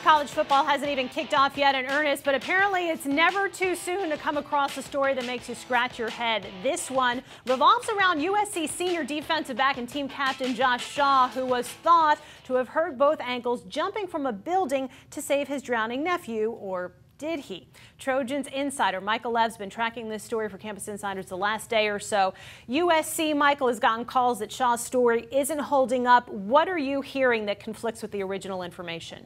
College football hasn't even kicked off yet in earnest, but apparently it's never too soon to come across a story that makes you scratch your head. This one revolves around USC senior defensive back and team captain Josh Shaw, who was thought to have hurt both ankles jumping from a building to save his drowning nephew, or did he? Trojans insider Michael Lev's been tracking this story for Campus Insiders the last day or so. USC, Michael, has gotten calls that Shaw's story isn't holding up. What are you hearing that conflicts with the original information?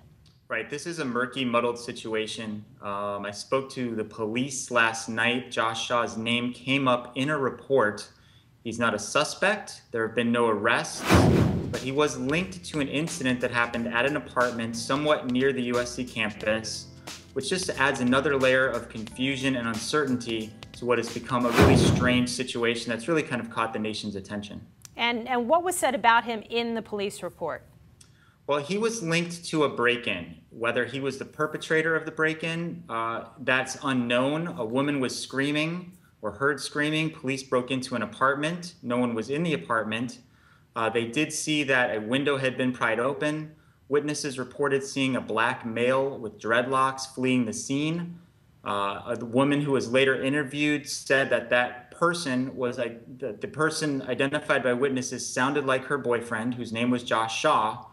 Right, this is a murky, muddled situation. I spoke to the police last night. Josh Shaw's name came up in a report. He's not a suspect. There have been no arrests, but he was linked to an incident that happened at an apartment somewhat near the USC campus, which just adds another layer of confusion and uncertainty to what has become a really strange situation that's really kind of caught the nation's attention. And what was said about him in the police report? Well, he was linked to a break-in. Whether he was the perpetrator of the break-in, that's unknown. A woman was screaming or heard screaming. Police broke into an apartment. No one was in the apartment. They did see that a window had been pried open. Witnesses reported seeing a black male with dreadlocks fleeing the scene. The woman who was later interviewed said that that person was the person identified by witnesses sounded like her boyfriend, whose name was Josh Shaw.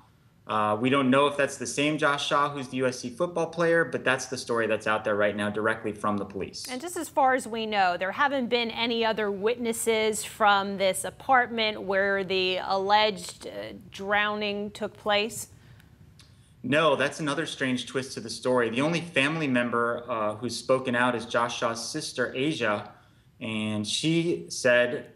We don't know if that's the same Josh Shaw who's the USC football player, but that's the story that's out there right now directly from the police. And just as far as we know, there haven't been any other witnesses from this apartment where the alleged drowning took place? No, that's another strange twist to the story. The only family member who's spoken out is Josh Shaw's sister, Asia, and she said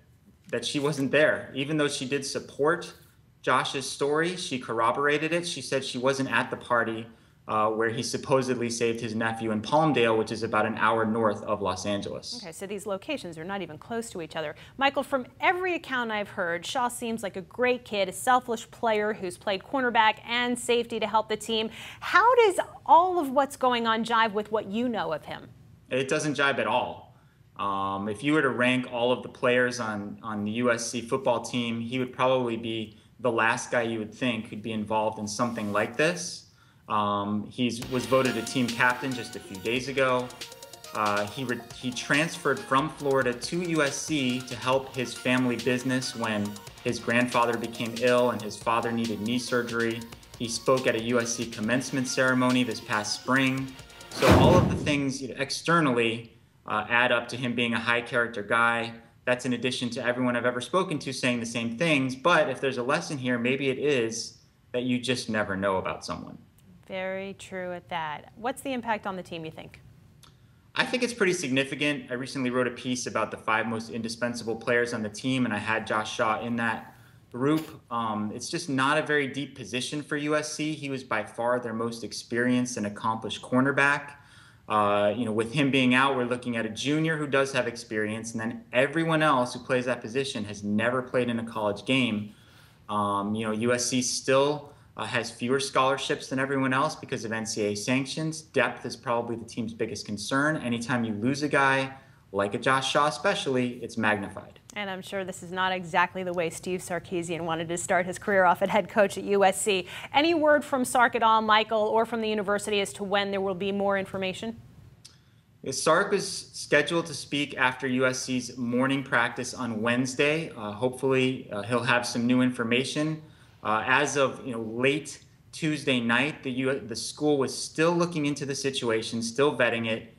that she wasn't there. Even though she did support Josh's story, she corroborated it. She said she wasn't at the party where he supposedly saved his nephew in Palmdale, which is about an hour north of Los Angeles. Okay, so these locations are not even close to each other. Michael, from every account I've heard, Shaw seems like a great kid, a selfless player who's played cornerback and safety to help the team. How does all of what's going on jive with what you know of him? It doesn't jive at all. If you were to rank all of the players on the USC football team, he would probably be the last guy you would think could be involved in something like this. He was voted a team captain just a few days ago. He transferred from Florida to USC to help his family business when his grandfather became ill and his father needed knee surgery. He spoke at a USC commencement ceremony this past spring. So all of the things externally add up to him being a high character guy. That's in addition to everyone I've ever spoken to saying the same things. But if there's a lesson here, maybe it is that you just never know about someone. Very true at that. What's the impact on the team, you think? I think it's pretty significant. I recently wrote a piece about the 5 most indispensable players on the team, and I had Josh Shaw in that group. It's just not a very deep position for USC. He was by far their most experienced and accomplished cornerback. With him being out, we're looking at a junior who does have experience, and then everyone else who plays that position has never played in a college game. USC still has fewer scholarships than everyone else because of NCAA sanctions. Depth is probably the team's biggest concern. Anytime you lose a guy, like a Josh Shaw especially, it's magnified. And I'm sure this is not exactly the way Steve Sarkisian wanted to start his career off at head coach at USC. Any word from Sark at all, Michael, or from the university as to when there will be more information? Sark is scheduled to speak after USC's morning practice on Wednesday. Hopefully, he'll have some new information. As of late Tuesday night, the school was still looking into the situation, still vetting it.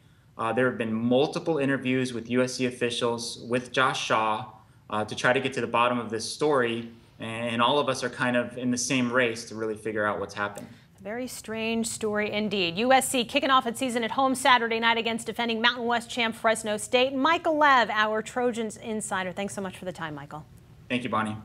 There have been multiple interviews with USC officials with Josh Shaw to try to get to the bottom of this story, and all of us are kind of in the same race to really figure out what's happened. A very strange story indeed. USC kicking off its season at home Saturday night against defending Mountain West champ Fresno State. Michael Lev, our Trojans insider. Thanks so much for the time, Michael. Thank you, Bonnie.